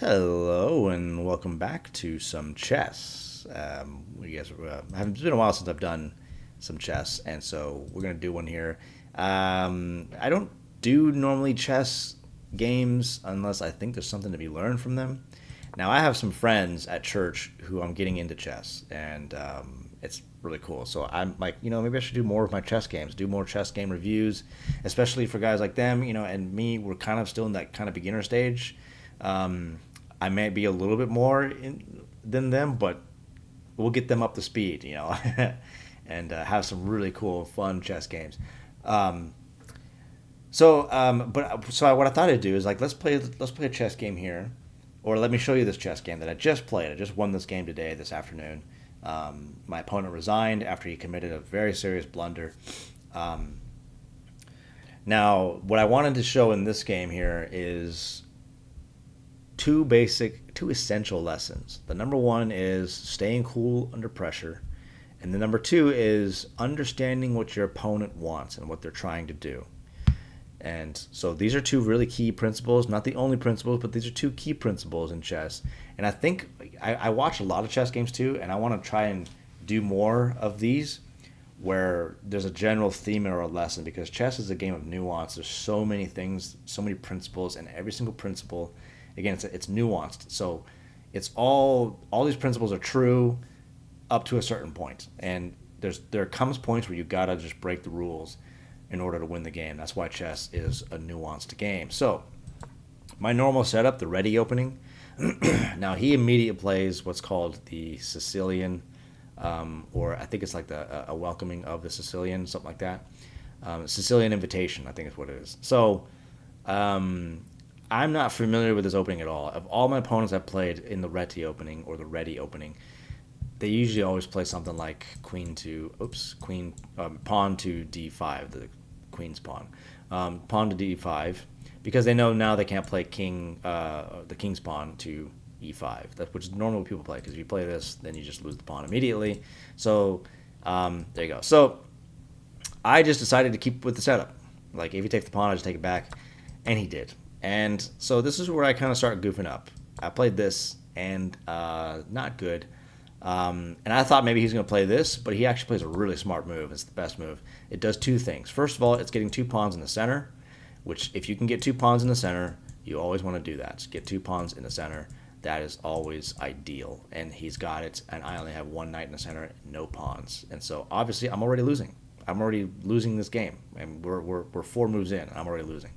Hello and welcome back to some chess. We guys, it's been a while since I've done some chess, and so we're gonna do one here. I don't do normally chess games unless I think there's something to be learned from them. Now I have some friends at church who I'm getting into chess, and it's really cool. So I'm like, maybe I should do more of my chess games, do more chess game reviews, especially for guys like them, and me. We're kind of still in that kind of beginner stage. Um, I may be a little bit more than them, but we'll get them up to speed, and have some really cool, fun chess games. Um, what I thought I'd do is like let's play a chess game here, or let me show you this chess game that I just played. I just won this game today, this afternoon. My opponent resigned after he committed a very serious blunder. Um, Now, what I wanted to show in this game here is two essential lessons. The number one is staying cool under pressure, and the number two is understanding what your opponent wants and what they're trying to do. And so these are two really key principles, not the only principles, but these are two key principles in chess. And I think I watch a lot of chess games too, and I want to try and do more of these where there's a general theme or a lesson because chess is a game of nuance. There's so many things, so many principles, and every single principle, again, it's nuanced. So it's all these principles are true up to a certain point, and there comes points where you gotta just break the rules in order to win the game. That's why chess is a nuanced game. So my normal setup, the ready opening. Now he immediately plays what's called the Sicilian, or I think it's like a welcoming of the Sicilian, something like that. Sicilian invitation, I think is what it is. So I'm not familiar with this opening at all. Of all my opponents I've played in the Reti opening or the ready opening, they usually always play something like pawn to d5, the queen's pawn, pawn to d5, because they know now they can't play the king's pawn to e5, which is normally what people play. Because if you play this, then you just lose the pawn immediately. So there you go. So I just decided to keep with the setup. Like if he takes the pawn, I just take it back, and he did. And so this is where I kind of start goofing up. I played this and not good. And I thought maybe he's going to play this, but he actually plays a really smart move. It's the best move. It does two things. First of all, it's getting two pawns in the center, which if you can get two pawns in the center, you always want to do that. Just get two pawns in the center. That is always ideal. And he's got it, and I only have one knight in the center, no pawns. And so obviously I'm already losing. I'm already losing this game. And we're four moves in, and I'm already losing.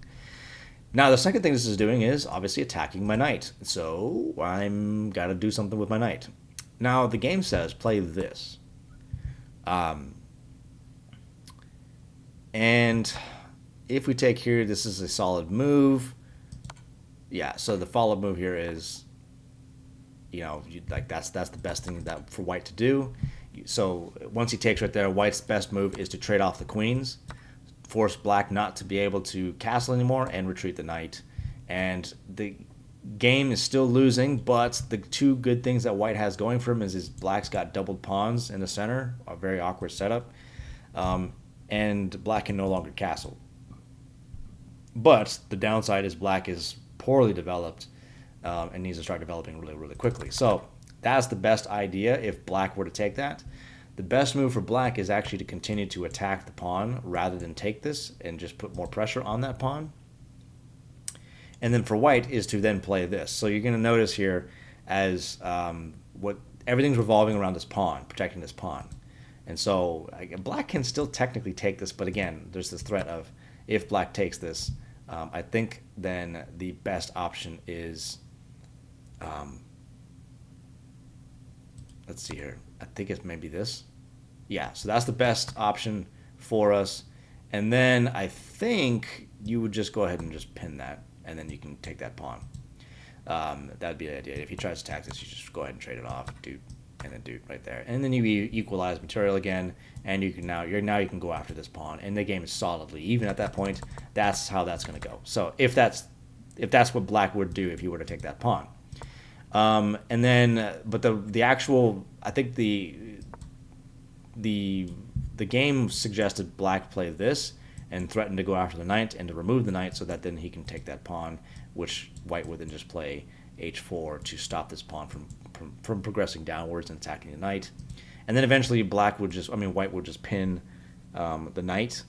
Now the second thing this is doing is obviously attacking my knight. So I'm got to do something with my knight. Now the game says play this, um, and if we take here, this is a solid move. Yeah. So the follow-up move here is, that's the best thing that for White to do. So once he takes right there, White's best move is to trade off the queens, force Black not to be able to castle anymore, and retreat the knight. And the game is still losing, but the two good things that White has going for him is his Black's got doubled pawns in the center, a very awkward setup, and Black can no longer castle. But the downside is Black is poorly developed, and needs to start developing really, really quickly. So that's the best idea if Black were to take that. The best move for Black is actually to continue to attack the pawn rather than take this and just put more pressure on that pawn. And then for White is to then play this. So you're going to notice here as what everything's revolving around this pawn, protecting this pawn. And so Black can still technically take this, but again, there's this threat of if Black takes this, I think then the best option is, let's see here. I think it's maybe this. Yeah, so that's the best option for us. And then I think you would just go ahead and just pin that, and then you can take that pawn. That'd be the idea. If he tries to attack this, you just go ahead and trade it off, dude, and then dude right there, and then you equalize material again, and you can you can go after this pawn, and the game is solidly even at that point. That's how that's going to go. So if that's what Black would do if he were to take that pawn, and then but the actual I think the game suggested Black play this and threaten to go after the knight and to remove the knight so that then he can take that pawn, which White would then just play h4 to stop this pawn from progressing downwards and attacking the knight. And then eventually white would just pin the knight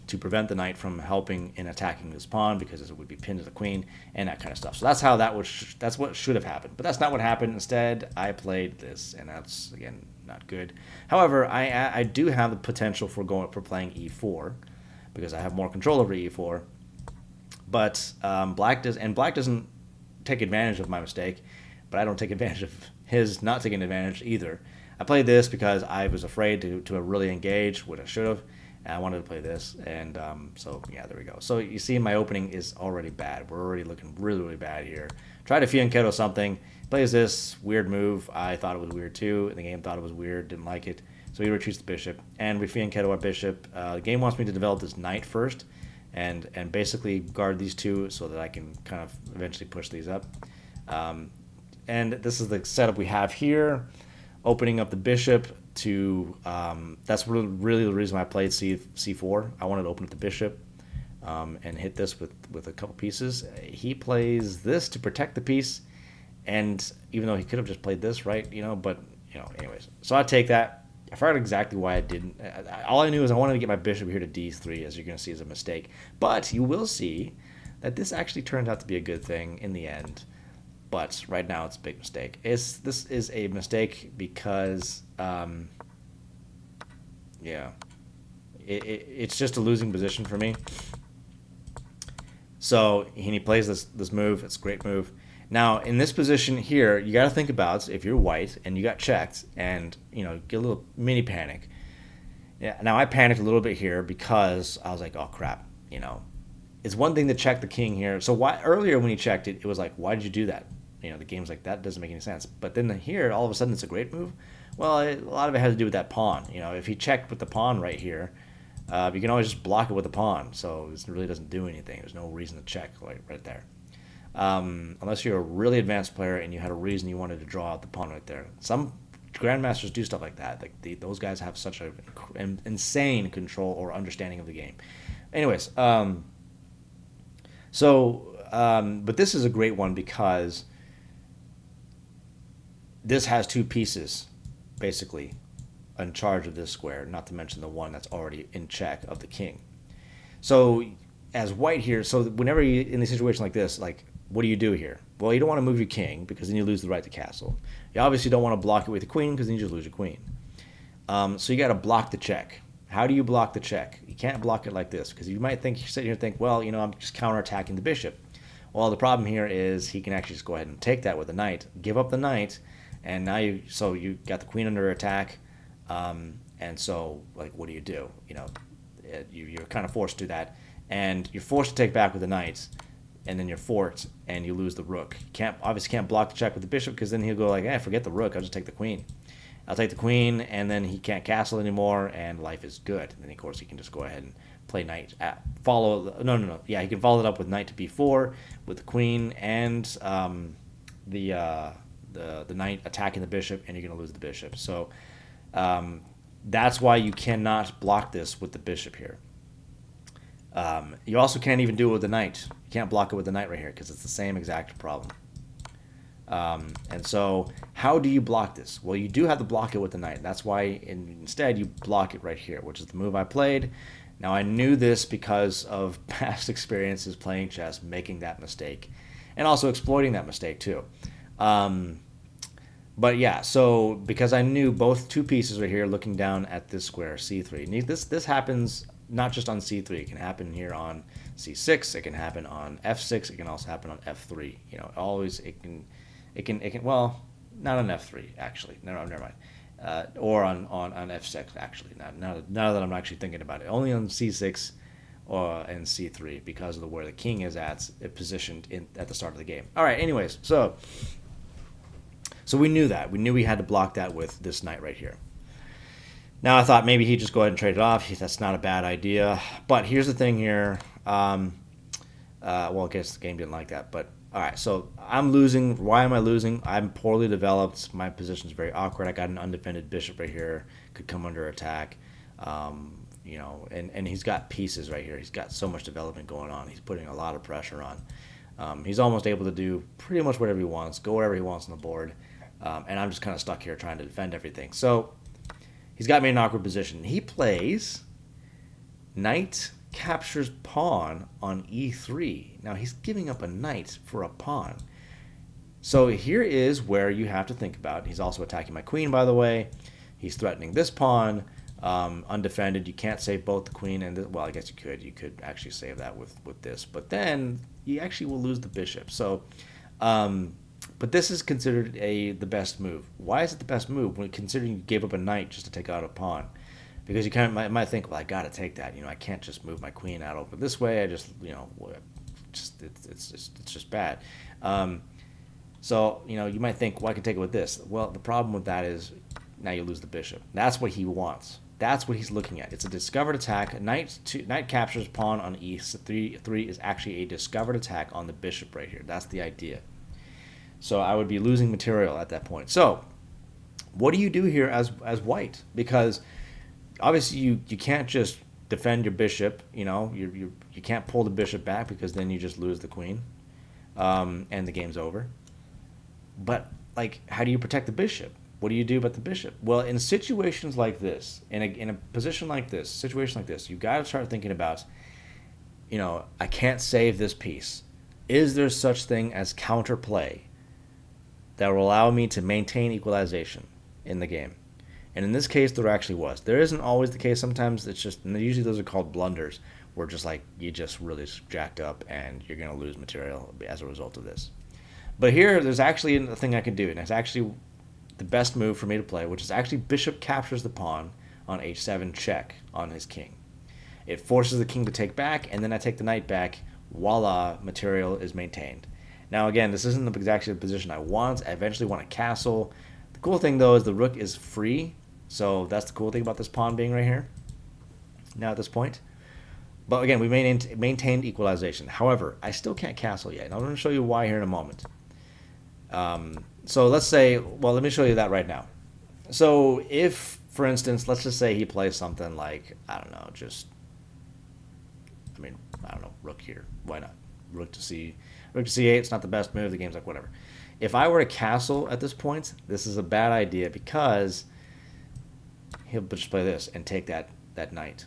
to prevent the knight from helping in attacking this pawn because it would be pinned to the queen and that kind of stuff. So that's how that's what should have happened. But that's not what happened. Instead, I played this, and that's, again, not good. However, I do have the potential for playing e4 because I have more control over e4. But black doesn't take advantage of my mistake, but I don't take advantage of his not taking advantage either. I played this because I was afraid to really engage, which I should have. And I wanted to play this, and so yeah, there we go. So you see, my opening is already bad. We're already looking really, really bad here. Tried to fianchetto something. Plays this weird move. I thought it was weird too, and the game thought it was weird, didn't like it. So he retreats the bishop, and we fianchetto our bishop. The game wants me to develop this knight first, and basically guard these two so that I can kind of eventually push these up. And this is the setup we have here, opening up the bishop to that's really the reason why I played c4. I wanted to open up the bishop and hit this with a couple pieces. He plays this to protect the piece, and even though he could have just played this, right? But anyways. So I take that. I forgot exactly why I didn't. All I knew is I wanted to get my bishop here to d3, as you're going to see is a mistake. But you will see that this actually turned out to be a good thing in the end. But right now it's a big mistake. This is a mistake because, it's just a losing position for me. So he plays this move. It's a great move. Now, in this position here, you got to think about if you're white and you got checked and, get a little mini panic. Yeah. Now, I panicked a little bit here because I was like, oh, crap, It's one thing to check the king here. So earlier when he checked it, it was like, why did you do that? The game's like, that doesn't make any sense. But then here, all of a sudden, it's a great move. Well, a lot of it has to do with that pawn. If he checked with the pawn right here, you can always just block it with the pawn. So this really doesn't do anything. There's no reason to check right there. Unless you're a really advanced player and you had a reason you wanted to draw out the pawn right there. Some grandmasters do stuff like that. Those guys have such an insane control or understanding of the game. Anyways, but this is a great one because this has two pieces, basically, in charge of this square, not to mention the one that's already in check of the king. So as white here, so whenever you in a situation like this, what do you do here? Well, you don't want to move your king because then you lose the right to castle. You obviously don't want to block it with the queen because then you just lose your queen. So you got to block the check. How do you block the check? You can't block it like this because you might sit here and think, well, I'm just counterattacking the bishop. Well, the problem here is he can actually just go ahead and take that with the knight, give up the knight, and now you got the queen under attack. And so, what do? You're kind of forced to do that, and you're forced to take back with the knight, and then you're forced, and you lose the rook. You obviously can't block the check with the bishop because then he'll go forget the rook, I'll just take the queen. I'll take the queen, and then he can't castle anymore, and life is good. And then, of course, he can just go ahead and play knight. Yeah, he can follow it up with knight to b4 with the queen and the knight attacking the bishop, and you're going to lose the bishop. So that's why you cannot block this with the bishop here. You also can't even do it with the knight. You can't block it with the knight right here because it's the same exact problem. And so how do you block this? Well, you do have to block it with the knight. That's why instead you block it right here, which is the move I played. Now, I knew this because of past experiences playing chess, making that mistake, and also exploiting that mistake too. But yeah, so because I knew both two pieces right here looking down at this square, c3. This happens not just on c3. It can happen here on c6. It can happen on f6. It can also happen on f3. Always it can. Well, not on f3 actually. No, never mind. Or on f6 actually. Now that I'm actually thinking about it, only on c6 and c3 because of where the king is positioned at the start of the game. All right. Anyways, so we knew that. We knew we had to block that with this knight right here. Now I thought maybe he'd just go ahead and trade it off. That's not a bad idea. But here's the thing here. Well, I guess the game didn't like that. But all right, so I'm losing. Why am I losing? I'm poorly developed. My position's very awkward. I got an undefended bishop right here. Could come under attack. And he's got pieces right here. He's got so much development going on. He's putting a lot of pressure on. He's almost able to do pretty much whatever he wants, go wherever he wants on the board, and I'm just kind of stuck here trying to defend everything. So he's got me in an awkward position. He plays knight captures pawn on e3. Now he's giving up a knight for a pawn. So here is where you have to think about. He's also attacking my queen, by the way. He's threatening this pawn, undefended. You can't save both the queen and the, well, I guess you could. You could actually save that with this, but then you actually will lose the bishop. So, but this is considered the best move. Why is it the best move when considering you gave up a knight just to take out a pawn? Because you kind of might think, well, I got to take that. I can't just move my queen out over this way. I just, it's just bad. So, you might think, well, I can take it with this. Well, the problem with that is now you lose the bishop. That's what he wants. That's what he's looking at. It's a discovered attack. Knight captures pawn on e3 is actually a discovered attack on the bishop right here. That's the idea. So I would be losing material at that point. So what do you do here as white? Because obviously you can't just defend your bishop. You can't pull the bishop back because then you just lose the queen, and the game's over. But how do you protect the bishop? What do you do about the bishop? Well, in situations like this, in a position like this, situation like this, you got to start thinking about, I can't save this piece. Is there such thing as counterplay that will allow me to maintain equalization in the game? And in this case, there actually was. There isn't always the case. Sometimes it's just, and usually those are called blunders, where just you just really jacked up and you're going to lose material as a result of this. But here, there's actually a thing I can do, and it's actually the best move for me to play, which is actually bishop captures the pawn on h7 check on his king. It forces the king to take back, and then I take the knight back. Voila, material is maintained. Now again, this isn't exactly the position I want. I eventually want a castle. The cool thing though is the rook is free, so that's the cool thing about this pawn being right here now at this point. But again, we maintained equalization. However, I still can't castle yet, and I'm going to show you why here in a moment. So let's say, well, let me show you that right now. So if, for instance, let's just say he plays something like, I don't know, rook here. Why not? Rook to c8. It's not the best move. The game's whatever. If I were to castle at this point, this is a bad idea because he'll just play this and take that knight.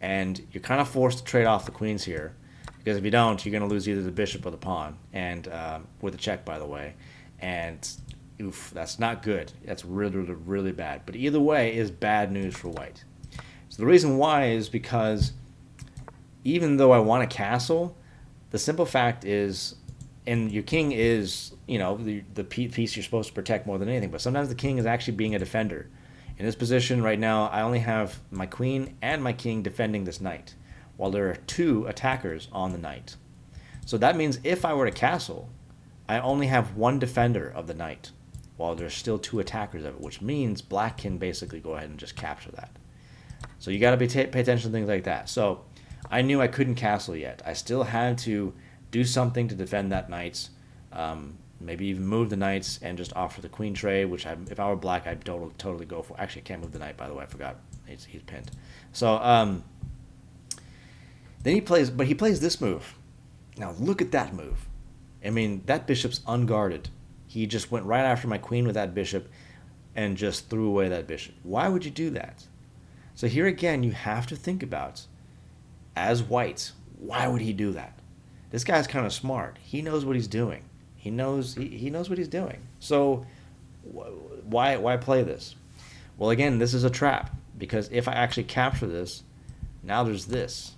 And you're kind of forced to trade off the queens here, because if you don't, you're going to lose either the bishop or the pawn, and with a check, by the way. And oof, that's not good. That's really, really, really bad. But either way is bad news for white. So the reason why is because even though I want a castle, the simple fact is, and your king is, the piece you're supposed to protect more than anything, but sometimes the king is actually being a defender. In this position right now, I only have my queen and my king defending this knight, while there are two attackers on the knight. So that means if I were to castle, I only have one defender of the knight, while there's still two attackers of it, which means black can basically go ahead and just capture that. So you got to pay attention to things like that. So I knew I couldn't castle yet. I still had to do something to defend that knight, maybe even move the knights and just offer the queen trade, which if I were black, I'd totally go for. Actually, I can't move the knight, by the way. I forgot. He's pinned. So then he plays this move. Now look at that move. I mean, that bishop's unguarded. He just went right after my queen with that bishop and just threw away that bishop. Why would you do that? So here again, you have to think about, as white, why would he do that? This guy's kind of smart. He knows what he's doing. He knows what he's doing. So why play this? Well, again, this is a trap, because if I actually capture this, now there's this.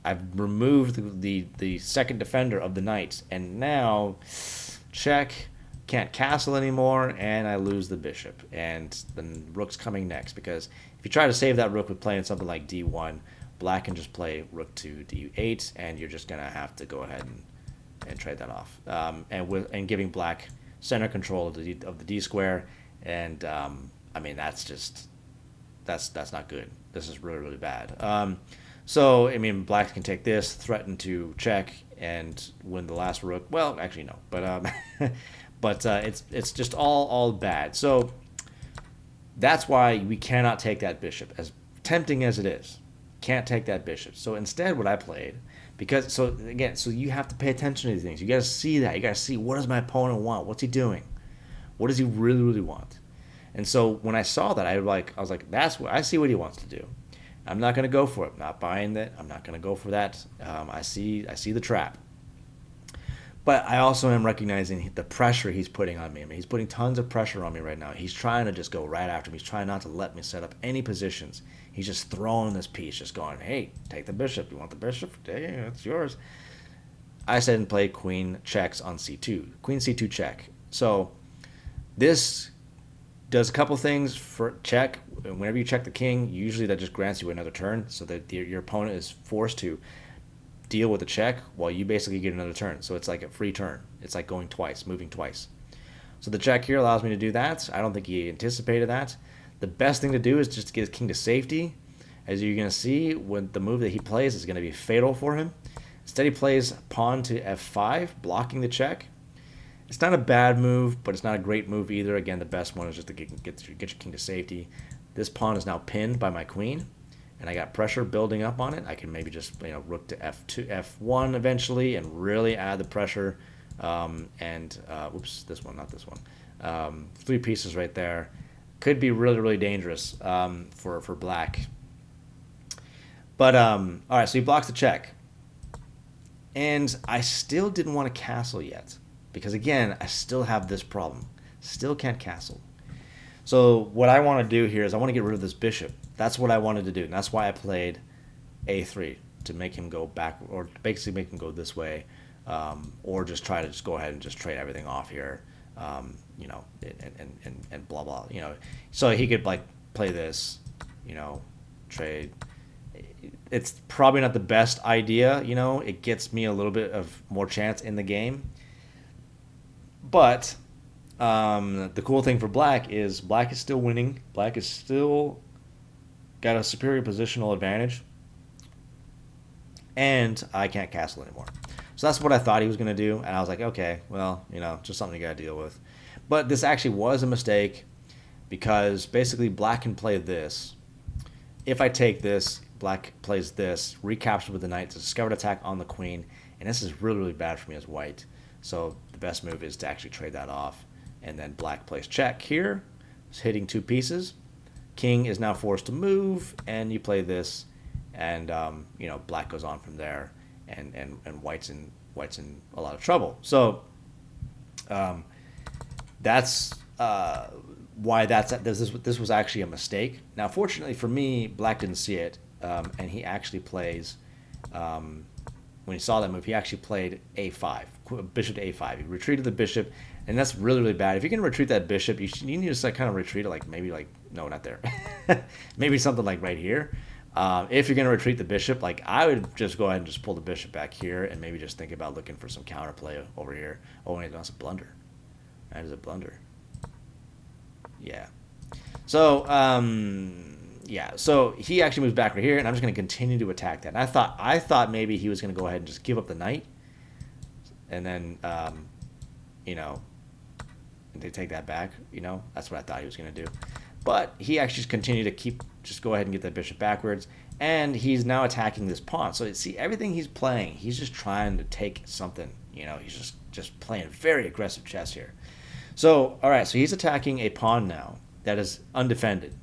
I've removed the second defender of the knights, and now check, can't castle anymore, and I lose the bishop, and the rook's coming next, because if you try to save that rook with playing something like d1, black can just play rook to d8, and you're just gonna have to go ahead and trade that off, and giving black center control of the d square, and I mean that's not good. This is really, really bad. So, I mean, black can take this, threaten to check, and win the last rook. Well, actually, no. But it's just all bad. So that's why we cannot take that bishop. As tempting as it is, can't take that bishop. So instead what I played, Because so again, so you have to pay attention to these things. You got to see that. You got to see, what does my opponent want? What's he doing? What does he really really want? And so when I saw that, I was like, that's what I see, what he wants to do. I'm not going to go for it. I'm not buying that. I'm not going to go for that. I see the trap. But I also am recognizing the pressure he's putting on me. I mean, he's putting tons of pressure on me right now. He's trying to just go right after me. He's trying not to let me set up any positions. He's just throwing this piece, just going, hey, take the bishop. You want the bishop? Yeah, it's yours. I said and play queen checks on c2. Queen c2 check. So this does a couple things for check. Whenever you check the king, usually that just grants you another turn, so that your opponent is forced to deal with the check while you basically get another turn. So it's like a free turn. It's like going twice, moving twice. So the check here allows me to do that. I don't think he anticipated that. The best thing to do is just to get his king to safety. As you're going to see, when the move that he plays is going to be fatal for him. Instead, he plays pawn to f5, blocking the check. It's not a bad move, but it's not a great move either. Again, the best one is just to get your king to safety. This pawn is now pinned by my queen, and I got pressure building up on it. I can maybe just rook to f2, f1 eventually, and really add the pressure. Oops, this one, not this one. 3 pieces right there. Could be really, really dangerous for black. But all right, so he blocks the check, and I still didn't want to castle yet because again, I still have this problem. Still can't castle. So what I want to do here is I want to get rid of this bishop. That's what I wanted to do, and that's why I played a3 to make him go back, or basically make him go this way, or just try to just go ahead and just trade everything off here, and blah blah. So he could like play this, trade. It's probably not the best idea. It gets me a little bit of more chance in the game, but. The cool thing for black is still winning. Black is still got a superior positional advantage, and I can't castle anymore. So that's what I thought he was going to do, and I was like, okay, well, just something you got to deal with. But this actually was a mistake because basically black can play this. If I take this, black plays this, recapture with the knight, to discovered attack on the queen, and this is really, really bad for me as white. So the best move is to actually trade that off. And then black plays check here. It's hitting 2 pieces. King is now forced to move, and you play this, and black goes on from there, and white's in a lot of trouble. So that's why this was actually a mistake. Now, fortunately for me, black didn't see it, and he actually plays. When he saw that move, he actually played a5, bishop to a5. He retreated the bishop, and that's really, really bad. If you can retreat that bishop, you need to just kind of retreat it, no, not there. Maybe something like right here. If you're going to retreat the bishop, I would just go ahead and just pull the bishop back here and maybe just think about looking for some counterplay over here. Oh, wait, that's a blunder. That is a blunder. Yeah. So, so he actually moves back right here, and I'm just going to continue to attack that. And I thought maybe he was going to go ahead and just give up the knight, and then, and they take that back. That's what I thought he was going to do. But he actually just continued to just go ahead and get that bishop backwards, and he's now attacking this pawn. So see, everything he's playing, he's just trying to take something. He's just playing very aggressive chess here. So, all right, so he's attacking a pawn now that is undefended.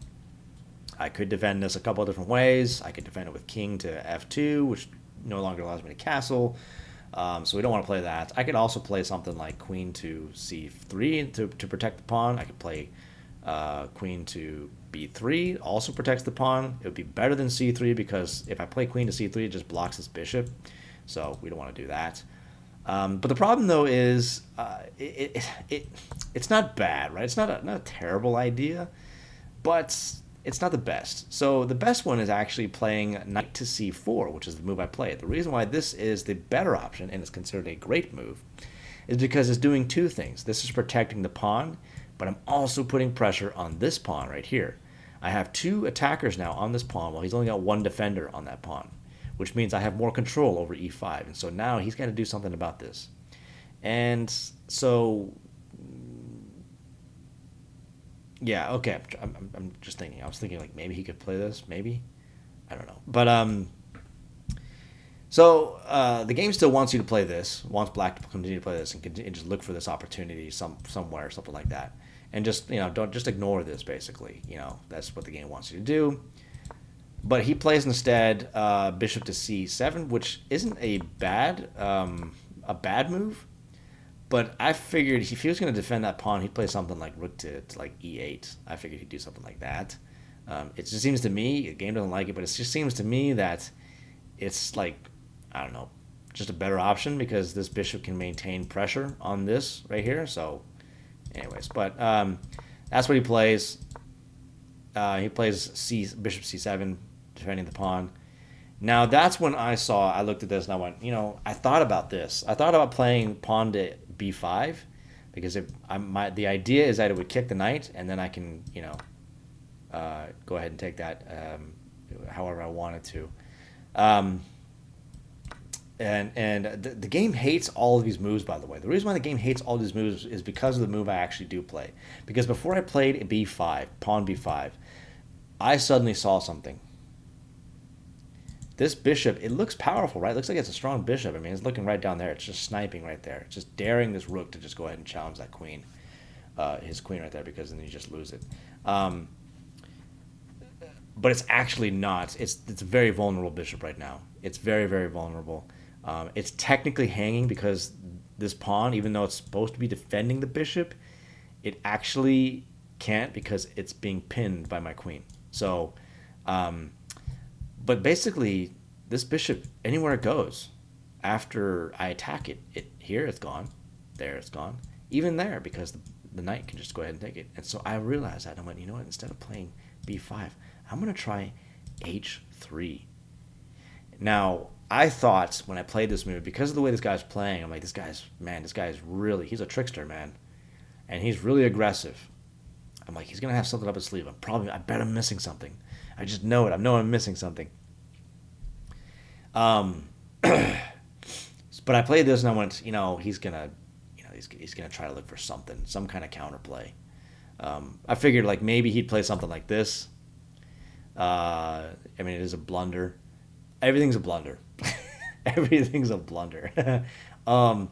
I could defend this a couple of different ways. I could defend it with king to f2, which no longer allows me to castle. So we don't want to play that. I could also play something like queen to c3 to protect the pawn. I could play queen to b3, also protects the pawn. It would be better than c3 because if I play queen to c3, it just blocks this bishop. So we don't want to do that. But the problem, though, is it's not bad, right? It's not a terrible idea, but it's not the best. So the best one is actually playing knight to c4, which is the move I played. The reason why this is the better option, and it's considered a great move, is because it's doing 2 things. This is protecting the pawn, but I'm also putting pressure on this pawn right here. I have 2 attackers now on this pawn, while he's only got 1 defender on that pawn, which means I have more control over e5. And so now he's got to do something about this. And so, yeah, okay. I'm just thinking. I was thinking maybe he could play this. Maybe, I don't know. But So the game still wants you to play this, wants black to continue to play this, and continue, just look for this opportunity somewhere, something like that, and just don't just ignore this. Basically, that's what the game wants you to do. But he plays instead bishop to c7, which isn't a bad move. But I figured if he was going to defend that pawn, he'd play something like rook to like e8. I figured he'd do something like that. It just seems to me, the game doesn't like it, but it just seems to me that it's like, I don't know, just a better option because this bishop can maintain pressure on this right here. So, anyways, but that's what he plays. He plays bishop c7, defending the pawn. Now that's when I looked at this and I went, I thought about this. I thought about playing pawn to b5 because the idea is that it would kick the knight and then I can, go ahead and take that however I wanted to. And the game hates all of these moves, by the way. The reason why the game hates all these moves is because of the move I actually do play. Because before I played b5, pawn b5, I suddenly saw something. This bishop, it looks powerful, right? It looks like it's a strong bishop. I mean, it's looking right down there. It's just sniping right there. It's just daring this rook to just go ahead and challenge that queen, his queen right there, because then you just lose it. But it's actually not. It's a very vulnerable bishop right now. It's very, very vulnerable. It's technically hanging because this pawn, even though it's supposed to be defending the bishop, it actually can't because it's being pinned by my queen. So, but basically, this bishop, anywhere it goes, after I attack it, here it's gone, there it's gone, even there because the knight can just go ahead and take it. And so I realized that I went, you know what? Instead of playing b5, I'm gonna try h3. Now, I thought when I played this move, because of the way this guy's playing, I'm like, this guy's really, he's a trickster, man. And he's really aggressive. I'm like, he's going to have something up his sleeve. I bet I'm missing something. I just know it. I know I'm missing something. But I played this and I went, he's going to try to look for something, some kind of counterplay. I figured like maybe he'd play something like this. I mean, it is a blunder. Everything's a blunder. Everything's a blunder. But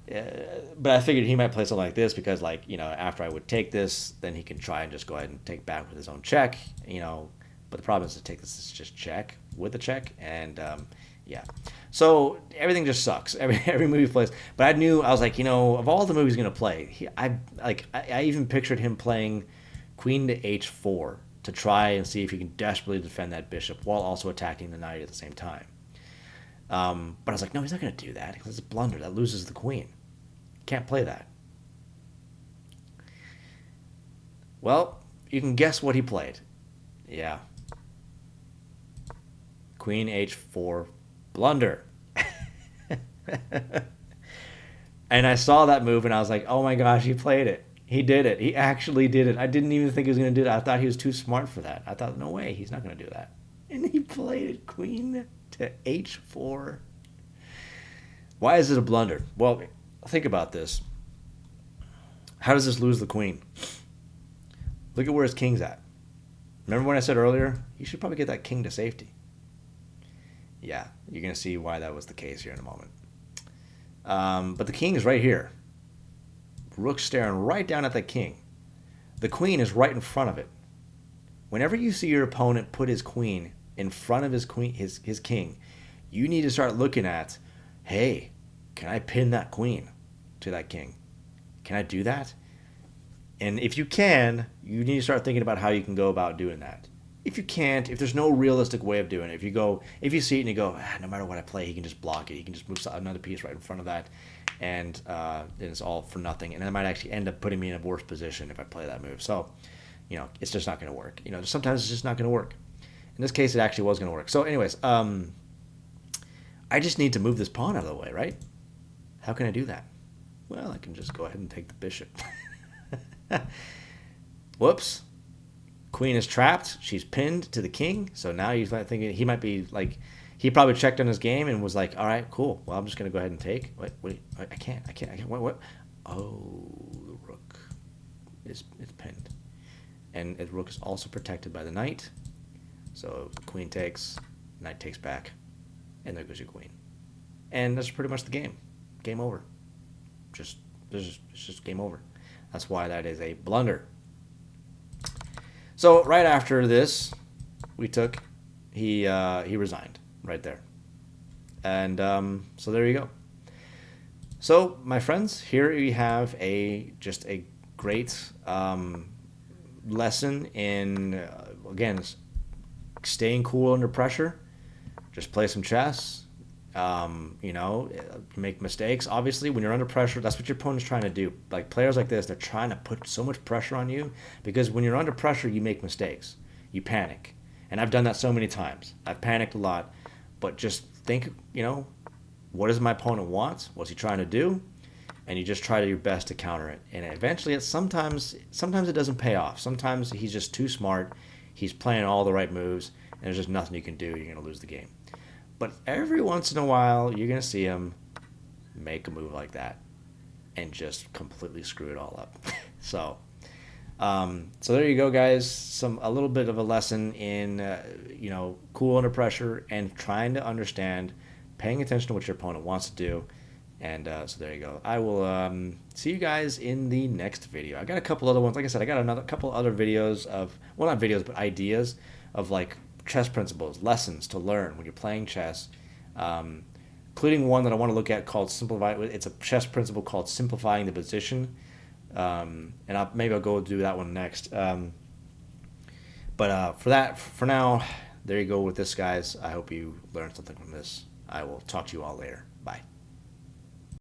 I figured he might play something like this because, after I would take this, then he can try and just go ahead and take back with his own check, But the problem is to take this is just check with the check, and yeah. So everything just sucks. Every movie he plays. But I was like, of all the movies he's gonna play, I even pictured him playing Queen to h4 to try and see if he can desperately defend that bishop while also attacking the knight at the same time. But I was like, no, he's not going to do that. It's a blunder. That loses the queen. Can't play that. Well, you can guess what he played. Yeah. Queen h4 blunder. And I saw that move and I was like, oh my gosh, he played it. He did it. He actually did it. I didn't even think he was going to do that. I thought he was too smart for that. I thought, no way, he's not going to do that. And he played it, queen to h4. Why is it a blunder? Well, think about this. How does this lose the queen? Look at where his king's at. Remember when I said earlier, you should probably get that king to safety. Yeah, you're going to see why that was the case here in a moment. But the king is right here. Rook's staring right down at the king. The queen is right in front of it. Whenever you see your opponent put his queen in front of his king, you need to start looking at, hey, can I pin that queen to that king? Can I do that? And if you can, you need to start thinking about how you can go about doing that. If you can't, if there's no realistic way of doing it, if you see it and you go, no matter what I play, he can just block it. He can just move another piece right in front of that, and it's all for nothing. And it might actually end up putting me in a worse position if I play that move. So, it's just not going to work. Sometimes it's just not going to work. In this case, it actually was going to work. So, anyways, I just need to move this pawn out of the way, right? How can I do that? Well, I can just go ahead and take the bishop. Whoops. Queen is trapped. She's pinned to the king. So now you're thinking he might be like, he probably checked on his game and was like, all right, cool. Well, I'm just going to go ahead and take. Wait, I can't. What? Oh, the rook is pinned. And the rook is also protected by the knight. So queen takes, knight takes back. and there goes your queen. And that's pretty much the game. Game over. Just it's just game over. That's why that is a blunder. So right after this, he resigned right there, and so there you go. So my friends, here we have just a great lesson in again staying cool under pressure. Just play some chess. Make mistakes. Obviously, when you're under pressure, that's what your opponent's trying to do. Like players like this, they're trying to put so much pressure on you because when you're under pressure, you make mistakes. You panic. And I've done that so many times. I've panicked a lot. But just think, what does my opponent want? What's he trying to do? And you just try to do your best to counter it. And eventually, sometimes it doesn't pay off. Sometimes he's just too smart. He's playing all the right moves, and there's just nothing you can do. You're going to lose the game. But every once in a while, you're going to see him make a move like that and just completely screw it all up. So there you go, guys. A little bit of a lesson in, cool under pressure and trying to understand, paying attention to what your opponent wants to do. And so there you go. I will see you guys in the next video. I got a couple other ones. Like I said, I got another couple other videos of, well, not videos, but ideas of like chess principles, lessons to learn when you're playing chess, including one that I want to look at called Simplify. It's a chess principle called Simplifying the Position, and maybe I'll go do that one next. But for now, there you go with this, guys. I hope you learned something from this. I will talk to you all later. Bye.